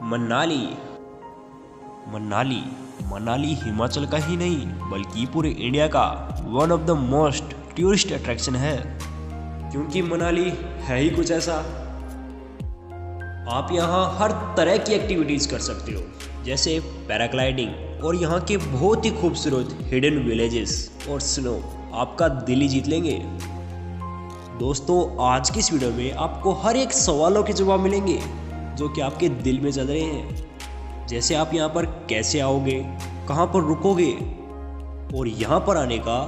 मनाली। मनाली हिमाचल का ही नहीं बल्कि पूरे इंडिया का one of the most tourist attraction है, क्योंकि मनाली है ही कुछ ऐसा। आप यहाँ हर तरह की एक्टिविटीज़ कर सकते हो, जैसे पैराग्लाइडिंग और यहाँ के बहुत ही खूबसूरत हिडन विलेजेस और स्नो आपका दिल ही जीत लेंगे। दोस्तों, आज की इस वीडियो में आपको हर एक सवालों के जवाब मिलेंगे जो कि आपके दिल में चल रहे हैं, जैसे आप यहाँ पर कैसे आओगे, कहाँ पर रुकोगे और यहाँ पर आने का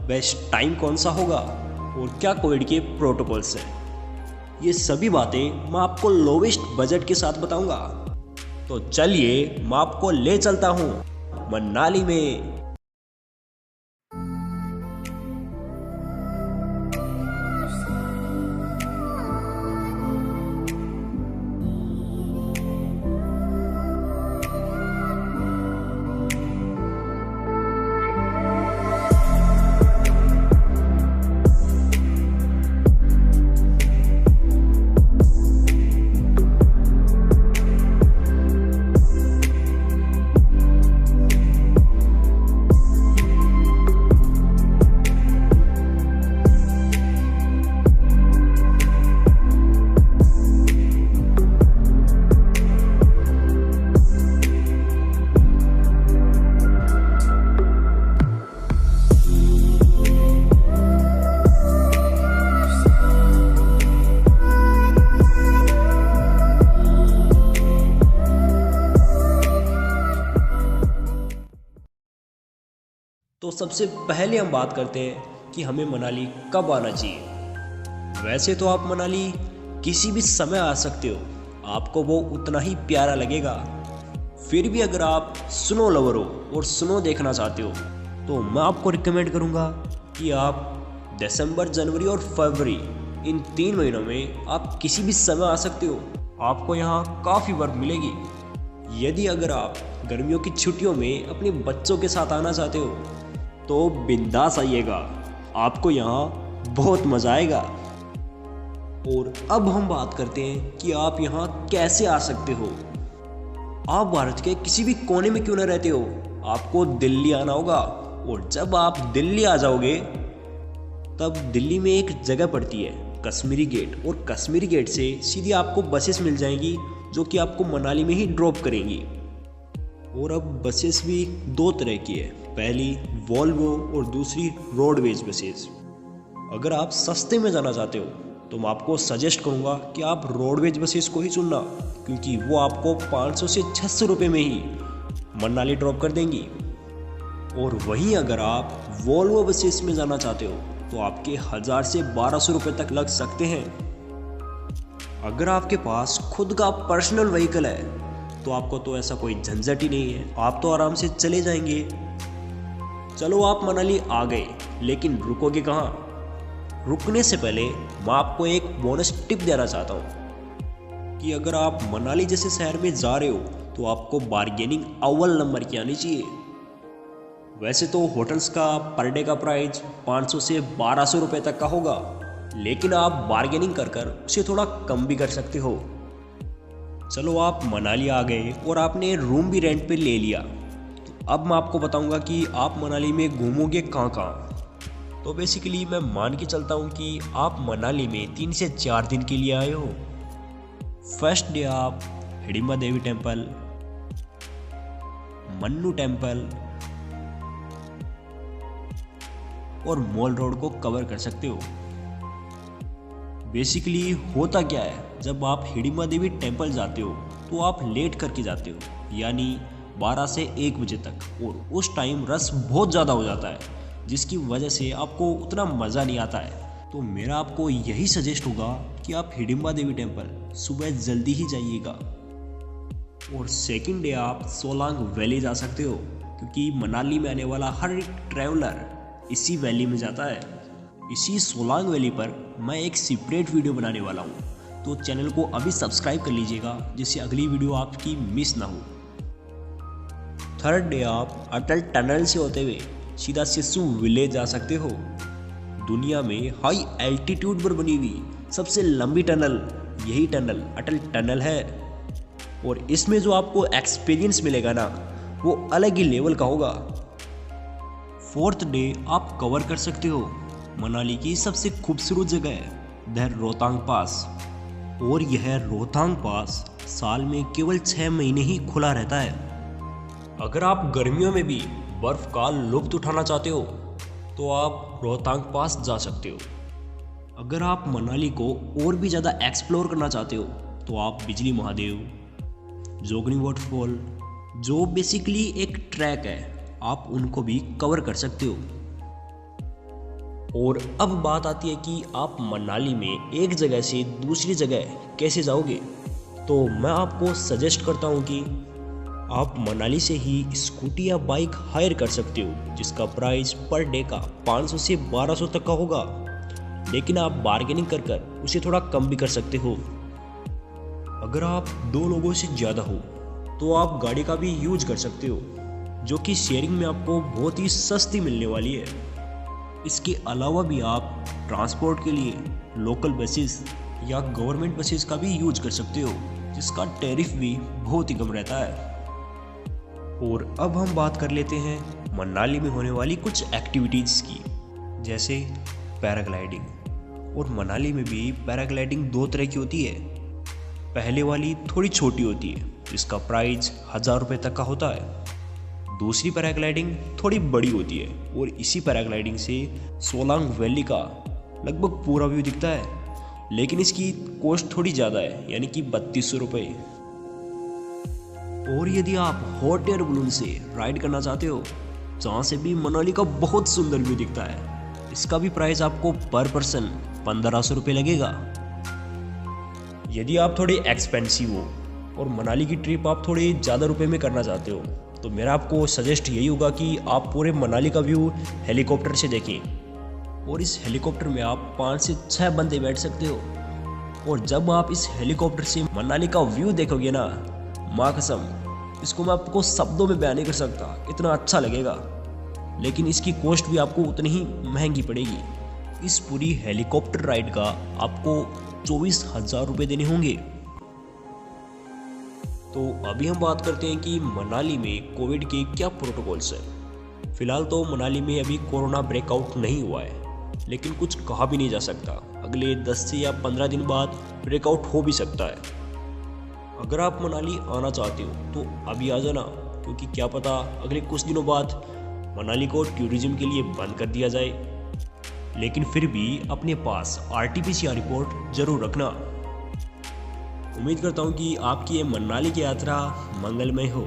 बेस्ट टाइम कौन सा होगा और क्या कोविड के प्रोटोकॉल्स हैं। ये सभी बातें मैं आपको लोवेस्ट बजट के साथ बताऊंगा। तो चलिए मैं आपको ले चलता हूँ मनाली में। तो सबसे पहले हम बात करते हैं कि हमें मनाली कब आना चाहिए। वैसे तो आप मनाली किसी भी समय आ सकते हो, आपको वो उतना ही प्यारा लगेगा। फिर भी अगर आप स्नो लवर हो और स्नो देखना चाहते हो तो मैं आपको रिकमेंड करूँगा कि आप दिसंबर, जनवरी और फरवरी इन 3 महीनों में आप किसी भी समय आ सकते हो। आपको यहाँ काफ़ी बर्फ मिलेगी। यदि अगर आप गर्मियों की छुट्टियों में अपने बच्चों के साथ आना चाहते हो तो बिंदास आइएगा, आपको यहाँ बहुत मज़ा आएगा। और अब हम बात करते हैं कि आप यहाँ कैसे आ सकते हो। आप भारत के किसी भी कोने में क्यों न रहते हो, आपको दिल्ली आना होगा। और जब आप दिल्ली आ जाओगे तब दिल्ली में एक जगह पड़ती है कश्मीरी गेट, और कश्मीरी गेट से सीधी आपको बसेस मिल जाएंगी जो कि आपको मनाली में ही ड्रॉप करेंगी। और अब बसेस भी 2 तरह की है, पहली वॉल्वो और दूसरी रोडवेज बसेस। अगर आप सस्ते में जाना चाहते हो तो मैं आपको सजेस्ट करूंगा कि आप रोडवेज बसेस को ही चुनना, क्योंकि वो आपको 500 से 600 रुपये में ही मनाली ड्रॉप कर देंगी। और वहीं अगर आप वॉल्वो बसेस में जाना चाहते हो तो आपके 1000 से 1200 रुपये तक लग सकते हैं। अगर आपके पास खुद का पर्सनल व्हीकल है तो आपको तो ऐसा कोई झंझट ही नहीं है, आप तो आराम से चले जाएंगे। चलो आप मनाली आ गए, लेकिन रुकोगे कहाँ? रुकने से पहले मैं आपको एक बोनस टिप देना चाहता हूँ कि अगर आप मनाली जैसे शहर में जा रहे हो तो आपको बार्गेनिंग अव्वल नंबर की आनी चाहिए। वैसे तो होटल्स का पर डे का प्राइस 500 से 1200 रुपये तक का होगा, लेकिन आप बार्गेनिंग कर उसे थोड़ा कम भी कर सकते हो। चलो आप मनाली आ गए और आपने रूम भी रेंट पे ले लिया, तो अब मैं आपको बताऊंगा कि आप मनाली में घूमोगे कहाँ। तो बेसिकली मैं मान के चलता हूँ कि आप मनाली में 3 से 4 दिन के लिए आए हो। फर्स्ट डे आप हिडिंबा देवी टेम्पल, मन्नू टेम्पल और मॉल रोड को कवर कर सकते हो। बेसिकली होता क्या है, जब आप हिडिंबा देवी टेम्पल जाते हो तो आप लेट करके जाते हो, यानी 12 से 1 बजे तक, और उस टाइम रश बहुत ज़्यादा हो जाता है, जिसकी वजह से आपको उतना मज़ा नहीं आता है। तो मेरा आपको यही सजेस्ट होगा कि आप हिडिंबा देवी टेम्पल सुबह जल्दी ही जाइएगा। और सेकंड डे आप सोलांग वैली जा सकते हो, क्योंकि मनाली में आने वाला हर एक ट्रैवलर इसी वैली में जाता है। इसी सोलांग वैली पर मैं एक सेपरेट वीडियो बनाने वाला हूँ, तो चैनल को अभी सब्सक्राइब कर लीजिएगा, जिससे अगली वीडियो आपकी मिस ना हो। थर्ड डे आप अटल टनल से होते हुए सीधा सिस्सू विलेज जा सकते हो। दुनिया में हाई एल्टीट्यूड पर बनी हुई सबसे लंबी टनल यही टनल अटल टनल है। और इसमें जो आपको एक्सपीरियंस मिलेगा ना, वो अलग ही लेवल का होगा। 4th डे आप कवर कर सकते हो मनाली की सबसे खूबसूरत जगह द रोहतांग पास। और यह रोहतांग पास साल में केवल 6 महीने ही खुला रहता है। अगर आप गर्मियों में भी बर्फ का लुत्फ उठाना चाहते हो तो आप रोहतांग पास जा सकते हो। अगर आप मनाली को और भी ज़्यादा एक्सप्लोर करना चाहते हो तो आप बिजली महादेव, जोगनी वाटरफॉल, जो बेसिकली एक ट्रैक है, आप उनको भी कवर कर सकते हो। और अब बात आती है कि आप मनाली में एक जगह से दूसरी जगह कैसे जाओगे। तो मैं आपको सजेस्ट करता हूँ कि आप मनाली से ही स्कूटी या बाइक हायर कर सकते हो, जिसका प्राइस पर डे का 500 से 1200 तक का होगा। लेकिन आप बार्गेनिंग कर उसे थोड़ा कम भी कर सकते हो। अगर आप 2 लोगों से ज़्यादा हो तो आप गाड़ी का भी यूज कर सकते हो, जो कि शेयरिंग में आपको बहुत ही सस्ती मिलने वाली है। इसके अलावा भी आप ट्रांसपोर्ट के लिए लोकल बसेस या गवर्नमेंट बसेस का भी यूज कर सकते हो, जिसका टैरिफ भी बहुत ही कम रहता है। और अब हम बात कर लेते हैं मनाली में होने वाली कुछ एक्टिविटीज़ की, जैसे पैराग्लाइडिंग। और मनाली में भी पैराग्लाइडिंग 2 तरह की होती है। पहले वाली थोड़ी छोटी होती है, जिसका प्राइस 1000 रुपये तक का होता है। दूसरी पैराग्लाइडिंग थोड़ी बड़ी होती है और इसी पैराग्लाइडिंग से सोलांग वैली का लगभग पूरा व्यू दिखता है, लेकिन इसकी कॉस्ट थोड़ी ज़्यादा है, यानी कि 3200 रुपये। और यदि आप हॉट एयर बलून से राइड करना चाहते हो, जहाँ से भी मनाली का बहुत सुंदर व्यू दिखता है, इसका भी प्राइस आपको पर पर्सन 1500 रुपये लगेगा। यदि आप थोड़े एक्सपेंसिव हो और मनाली की ट्रिप आप थोड़े ज़्यादा रुपए में करना चाहते हो, तो मेरा आपको सजेस्ट यही होगा कि आप पूरे मनाली का व्यू हेलीकॉप्टर से देखें। और इस हेलीकॉप्टर में आप 5 से 6 बंदे बैठ सकते हो। और जब आप इस हेलीकॉप्टर से मनाली का व्यू देखोगे ना, माँ कसम, इसको मैं आपको शब्दों में बयान नहीं कर सकता, इतना अच्छा लगेगा। लेकिन इसकी कॉस्ट भी आपको उतनी ही महंगी पड़ेगी। इस पूरी हेलीकॉप्टर राइड का आपको 24,000 रुपये देने होंगे। तो अभी हम बात करते हैं कि मनाली में कोविड के क्या प्रोटोकॉल्स हैं। फिलहाल तो मनाली में अभी कोरोना ब्रेकआउट नहीं हुआ है, लेकिन कुछ कहा भी नहीं जा सकता, अगले 10 से या 15 दिन बाद ब्रेकआउट हो भी सकता है। अगर आप मनाली आना चाहते हो तो अभी आ जाना, क्योंकि क्या पता अगले कुछ दिनों बाद मनाली को टूरिज्म के लिए बंद कर दिया जाए। लेकिन फिर भी अपने पास RT-PCR रिपोर्ट जरूर रखना। उम्मीद करता हूँ कि आपकी ये मनाली की यात्रा मंगलमय हो।